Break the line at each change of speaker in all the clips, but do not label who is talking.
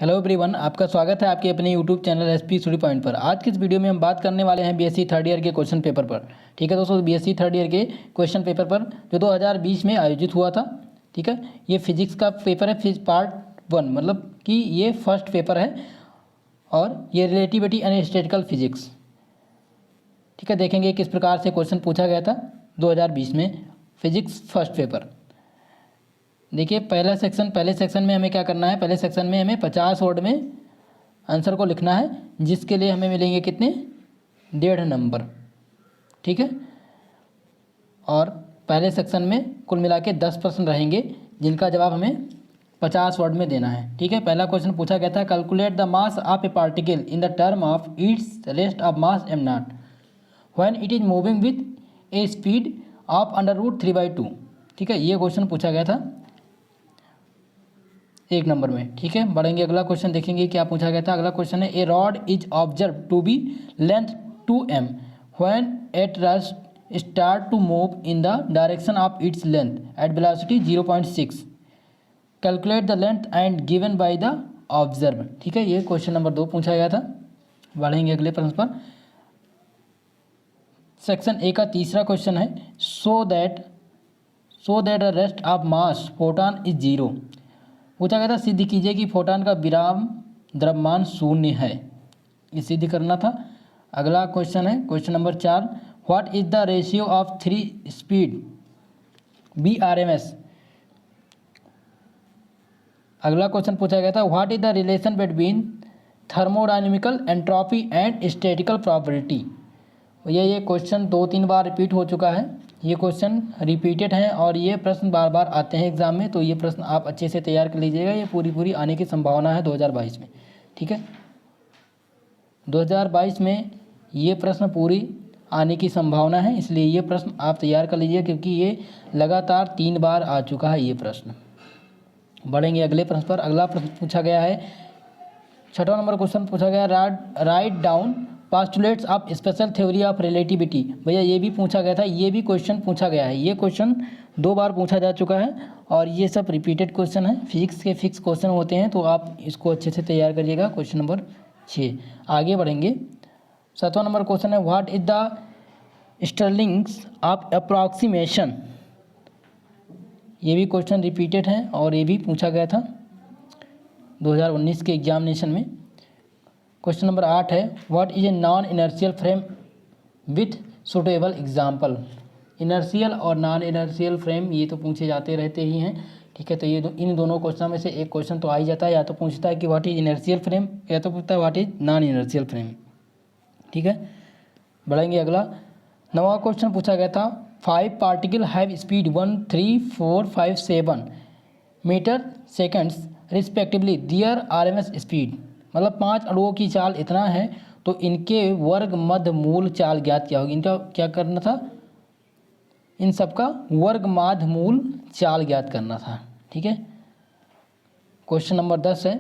Hello everyone, आपका स्वागत है आपके अपने YouTube channel SP study point पर। आज की इस वीडियो में हम बात करने वाले हैं बीएससी थर्ड ईयर के क्वेश्चन पेपर पर। ठीक है दोस्तों, बीएससी थर्ड ईयर के क्वेश्चन पेपर पर जो 2020 में आयोजित हुआ था। ठीक है, ये फिजिक्स का पेपर है, पार्ट 1, मतलब कि ये फर्स्ट पेपर है और ये रिलेटिविटी एंड स्टैटिस्टिकल फिजिक्स। ठीक है, देखेंगे किस प्रकार से क्वेश्चन पूछा गया था 2020 में फिजिक्स फर्स्ट पेपर। देखिए पहले सेक्शन में हमें क्या करना है। पहले सेक्शन में हमें 50 वर्ड में आंसर को लिखना है, जिसके लिए हमें मिलेंगे कितने, 1.5 नंबर। ठीक है, और पहले सेक्शन में कुल मिला के 10 प्रश्न रहेंगे, जिनका जवाब हमें 50 वर्ड में देना है। ठीक है, पहला क्वेश्चन पूछा गया था, calculate the mass of A particle in the term of its rest of mass m0 when it is moving with A speed of √3/2। ठीक है, ये क्वेश्चन पूछा गया था 1 नंबर में। ठीक है, बढ़ेंगे अगला क्वेश्चन, देखेंगे क्या पूछा गया था। अगला क्वेश्चन है, a rod is observe to be length 2m when at rest start to move in the direction of its length at velocity 0.6। Calculate the length and given by the observe. ठीक है, ये question number 2 पूछा गया था। बढ़ेंगे अगले प्रश्न पर। सेक्शन ए का तीसरा क्वेश्चन है, so that the rest of mass photon is 0। पूछा गया था, सिद्ध कीजिए कि फोटॉन का विराम द्रव्यमान 0 है। ये सिद्ध करना था। अगला क्वेश्चन है question number 4, what is the ratio of 3 speed BRMS। अगला क्वेश्चन पूछा गया था, what is the relation between thermodynamical entropy and statistical probability. ये क्वेश्चन 2-3 बार रिपीट हो चुका है। ये क्वेश्चन रिपीटेड हैं और ये प्रश्न बार बार आते हैं एग्जाम में, तो ये प्रश्न आप अच्छे से तैयार कर लीजिएगा। ये पूरी आने की संभावना है 2022 में। ठीक है, 2022 में ये प्रश्न पूरी आने की संभावना है, इसलिए ये प्रश्न आप तैयार कर लीजिए, क्योंकि ये लगातार 3 बार आ चुका है ये प्रश्न। बढ़ेंगे अगले प्रश्न पर। अगला प्रश्न पूछा गया है, 6वां नंबर क्वेश्चन पूछा गया, write down postulates of special theory of relativity. भैया ये भी पूछा गया था, ये भी क्वेश्चन पूछा गया है। ये क्वेश्चन 2 बार पूछा जा चुका है और ये सब रिपीटेड क्वेश्चन है। फिजिक्स के फिक्स क्वेश्चन होते हैं, तो आप इसको अच्छे से तैयार करिएगा। Question number 6। आगे बढ़ेंगे। 7वां नंबर क्वेश्चन है, what is the Stirling's of approximation. ये भी क्वेश्चन रिपीटेड है और ये भी पूछा गया था 2019 के एग्जामिनेशन में। क्वेश्चन नंबर 8 है, what is a non inertial frame with suitable example. Inertial और नॉन इनर्शियल फ्रेम ये तो पूछे जाते रहते ही हैं। ठीक है, तो ये इन दोनों क्वेश्चन में से एक क्वेश्चन तो आ ही जाता है, या तो पूछता है कि व्हाट इज इनर्शियल फ्रेम, या तो पूछता है what is non inertial frame. ठीक है, बढ़ेंगे अगला। 9वां क्वेश्चन पूछा गया था, 5 particle have speed 1, 3, 4, 5, 7 metre seconds respectively their RMS speed. मतलब 5 अणुओं की चाल इतना है, तो इनके वर्ग मध्य मूल चाल ज्ञात क्या होगी। इनका क्या करना था, इन सबका वर्ग माध्य मूल चाल ज्ञात करना था। ठीक है, क्वेश्चन नंबर 10 है,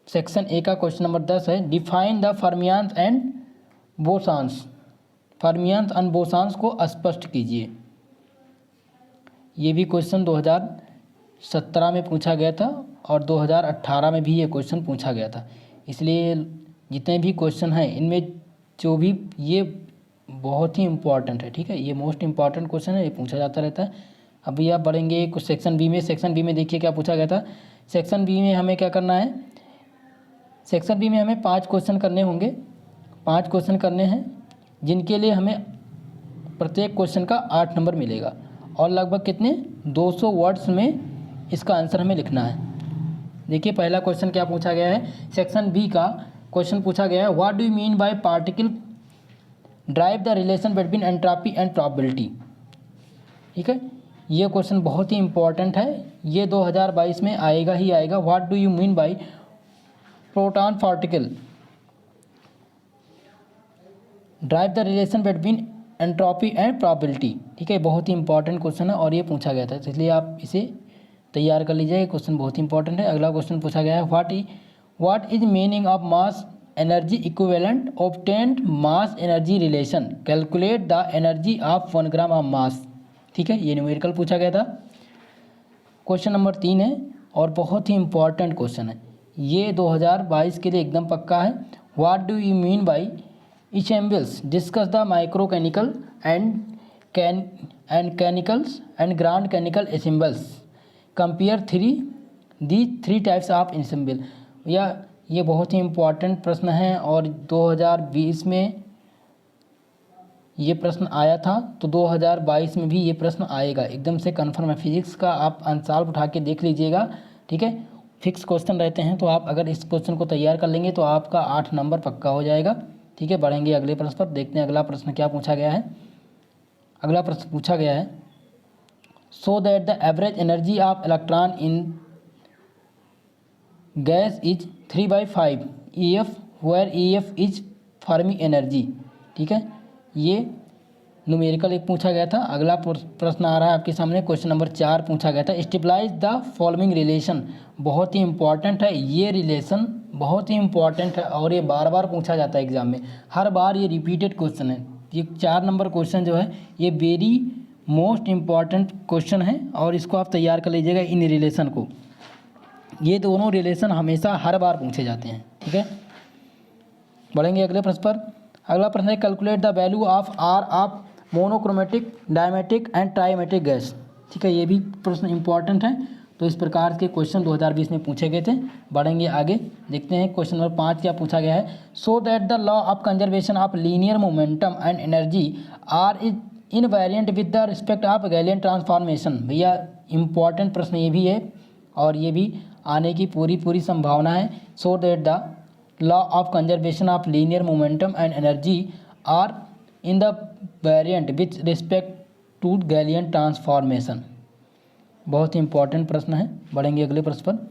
सेक्शन ए का क्वेश्चन नंबर 10 है, define the fermions and bosons. Fermions and bosons को स्पष्ट कीजिए। ये भी क्वेश्चन 2017 में पूछा गया था और 2018 में भी ये क्वेश्चन पूछा गया था। इसलिए जितने भी क्वेश्चन हैं इनमें जो भी ये बहुत ही इम्पॉर्टेंट है। ठीक है, ये मोस्ट इम्पॉर्टेंट क्वेश्चन है, ये पूछा जाता रहता है। अभी आप बढ़ेंगे कुछ सेक्शन बी में। सेक्शन बी में देखिए क्या पूछा गया था। सेक्शन बी में हमें क्या करना है, सेक्शन बी में हमें 5 क्वेश्चन करने होंगे। 5 क्वेश्चन करने हैं, जिनके लिए हमें प्रत्येक क्वेश्चन का 8 नंबर मिलेगा और लगभग कितने 200 वर्ड्स में इसका आंसर हमें लिखना है। देखिए पहला क्वेश्चन क्या पूछा गया है, सेक्शन बी का क्वेश्चन पूछा गया है, what do you mean by particle drive the relation between entropy and probability. ठीक है, ये क्वेश्चन बहुत ही इंपॉर्टेंट है, ये 2022 में आएगा ही आएगा। What do you mean by proton particle drive the relation between entropy and probability. ठीक है, बहुत ही इंपॉर्टेंट क्वेश्चन है और ये पूछा गया था, इसलिए आप इसे तैयार कर लीजिए। ये क्वेश्चन बहुत इंपॉर्टेंट है। अगला क्वेश्चन पूछा गया है, what is meaning of mass energy equivalent obtained mass energy relation. Calculate the energy of 1 gram of mass. ठीक है, ये न्यूमेरिकल पूछा गया था। क्वेश्चन नंबर 3 है और बहुत ही इंपॉर्टेंट क्वेश्चन है। ये 2022 के लिए एकदम पक्का है। What do you mean by ensembles? Discuss the microcanonical and canonicals and grand canonical ensembles. Compare three types of ensemble. या ये बहुत ही इम्पोर्टेंट प्रश्न है और 2020 में ये प्रश्न आया था, तो 2022 में भी ये प्रश्न आएगा, एकदम से कन्फर्म है। फिजिक्स का आप आंसर उठा के देख लीजिएगा, ठीक है। फिक्स क्वेश्चन रहते हैं, तो आप अगर इस क्वेश्चन को तैयार कर लेंगे तो आपका 8 नंबर पक्का हो जाएगा, ठीक है। बढ़ेंगे अगले प्रश्न पर, देखते हैं अगला प्रश्न क्या पूछा गया है। अगला प्रश्न पूछा गया है, so that the average energy of electron in gas is 3/5 EF where EF is Fermi energy, ठीक है। ये न्यूमेरिकल एक पूछा गया था। अगला प्रश्न आ रहा है आपके सामने, क्वेश्चन नंबर 4 पूछा गया था, स्टेबलाइज द फॉलोइंग रिलेशन। बहुत ही इंपॉर्टेंट है ये रिलेशन, बहुत ही इंपॉर्टेंट है और ये बार बार पूछा जाता है एग्जाम में, हर बार ये रिपीटेड क्वेश्चन है। ये 4 नंबर क्वेश्चन जो है ये वेरी मोस्ट इम्पॉर्टेंट क्वेश्चन है और इसको आप तैयार कर लीजिएगा इन रिलेशन को। ये दोनों रिलेशन हमेशा हर बार पूछे जाते हैं, ठीक है। बढ़ेंगे अगले प्रश्न पर। अगला प्रश्न है, calculate the value of R of monochromatic diatomic and triatomic gas, ठीक है। ये भी प्रश्न इंपॉर्टेंट है, तो इस प्रकार के क्वेश्चन 2020 में पूछे गए थे। बढ़ेंगे आगे, देखते हैं क्वेश्चन नंबर 5 क्या पूछा गया है। So that the law of conservation of linear momentum and energy are invariant with the respect of Galilean transformation. भैया इंपॉर्टेंट प्रश्न ये भी है और ये भी आने की पूरी संभावना है। So that the law of conservation of linear momentum and energy are in the variant with respect to Galilean transformation. बहुत ही इंपॉर्टेंट प्रश्न है। बढ़ेंगे अगले प्रश्न पर।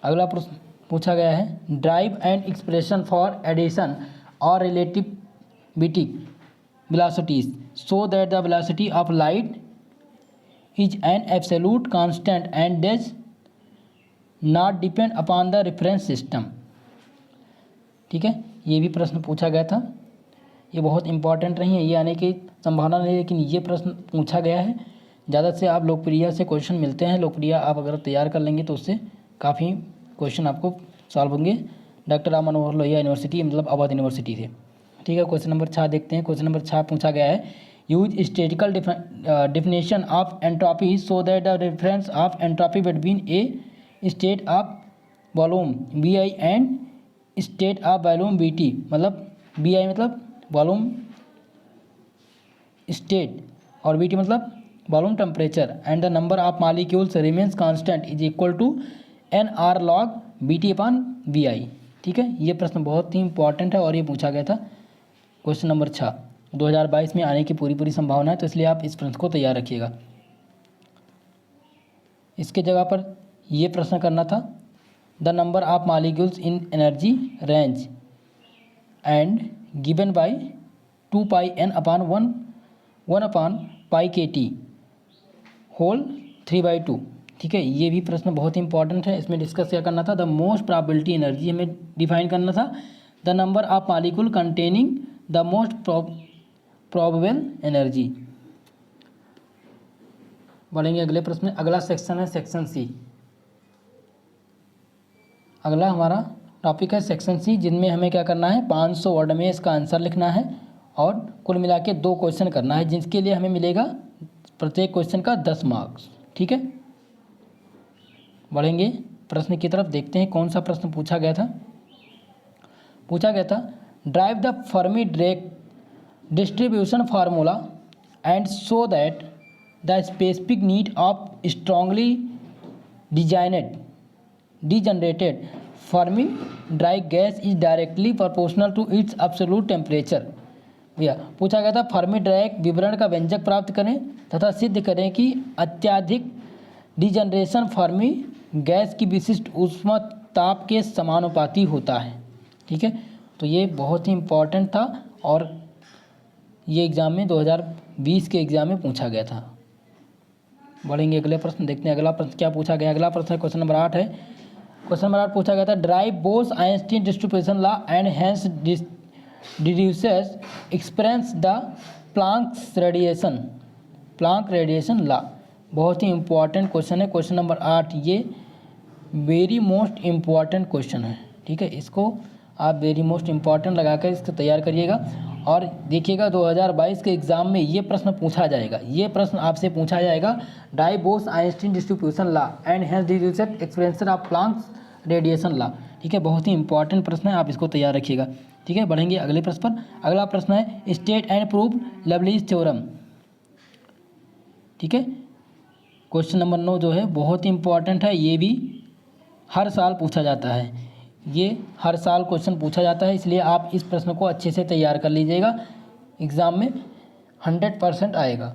अगला प्रश्न पूछा गया है, drive and expression for addition और relativity velocities so that the velocity of light is an absolute constant and does not depend upon the reference system, ठीक है। ये भी प्रश्न पूछा गया था, ये बहुत इंपॉर्टेंट नहीं है, ये आने की संभावना नहीं, लेकिन ये प्रश्न पूछा गया है। ज़्यादा से आप लोकप्रिय से क्वेश्चन मिलते हैं, लोकप्रिय आप अगर तैयार कर लेंगे तो उससे काफ़ी क्वेश्चन आपको सॉल्व होंगे। डॉक्टर राम मनोहर लोहिया यूनिवर्सिटी मतलब अवध यूनिवर्सिटी से, ठीक है। क्वेश्चन नंबर 6 देखते हैं। क्वेश्चन नंबर 6 पूछा गया है, use statistical definition of entropy so that the difference of entropy between a state of volume BI and state of volume BT, मतलब BI मतलब वॉल्यूम स्टेट और BT मतलब volume temperature and the number of molecules remains constant is equal to NR log BT upon BI, ठीक है। ये प्रश्न बहुत ही इंपॉर्टेंट है और ये पूछा गया था। क्वेश्चन नंबर 6 2022 में आने की पूरी संभावना है, तो इसलिए आप इस प्रश्न को तैयार रखिएगा। इसके जगह पर यह प्रश्न करना था, the number of molecules in energy range and given by 2πN upon 1 upon πkT whole 3/2, ठीक है। ये भी प्रश्न बहुत ही इंपॉर्टेंट है। इसमें डिस्कस क्या करना था, द मोस्ट प्रोबेबिलिटी एनर्जी हमें डिफाइन करना था, the number of molecule containing the most probable energy. बढ़ेंगे अगले प्रश्न। अगला सेक्शन है सेक्शन सी। अगला हमारा टॉपिक है सेक्शन सी, जिनमें हमें क्या करना है, 500 वर्ड में इसका आंसर लिखना है और कुल मिला के 2 क्वेश्चन करना है, जिसके लिए हमें मिलेगा प्रत्येक क्वेश्चन का 10 मार्क्स, ठीक है। बढ़ेंगे प्रश्न की तरफ, देखते हैं कौन सा प्रश्न पूछा गया था। पूछा गया था, derive the Fermi Dirac distribution formula and so that the specific heat of strongly degenerated Fermi Dirac gas is directly proportional to its absolute temperature. भैया पूछा गया था, फर्मी ड्राइक विवरण का व्यंजक प्राप्त करें तथा सिद्ध करें कि अत्यधिक डिजनरेशन फर्मी गैस की विशिष्ट ऊष्मा ताप के समानुपाती होता है, ठीक है। तो ये बहुत ही इम्पॉर्टेंट था और ये एग्ज़ाम में 2020 के एग्ज़ाम में पूछा गया था। बढ़ेंगे अगले प्रश्न, देखते हैं अगला प्रश्न क्या पूछा गया। अगला प्रश्न क्वेश्चन नंबर 8 है। क्वेश्चन नंबर 8 पूछा गया था, derive Bose Einstein distribution law and hence deduces experiences the Planck radiation law. बहुत ही इंपॉर्टेंट क्वेश्चन है। क्वेश्चन नंबर 8 ये वेरी मोस्ट इम्पॉर्टेंट क्वेश्चन है, ठीक है। इसको आप वेरी मोस्ट इम्पॉर्टेंट लगाकर इसको तैयार करिएगा और देखिएगा 2022 के एग्ज़ाम में ये प्रश्न पूछा जाएगा। ये प्रश्न आपसे पूछा जाएगा, derive Bose Einstein distribution law and hence deduced expression of Planck's radiation law, ठीक है। बहुत ही इंपॉर्टेंट प्रश्न है, आप इसको तैयार रखिएगा, ठीक है। बढ़ेंगे अगले प्रश्न पर। अगला प्रश्न है state and prove lovelies theorem, ठीक है। क्वेश्चन नंबर 9 जो है बहुत ही इंपॉर्टेंट है, ये भी हर साल पूछा जाता है। ये हर साल क्वेश्चन पूछा जाता है, इसलिए आप इस प्रश्न को अच्छे से तैयार कर लीजिएगा, एग्ज़ाम में 100% आएगा।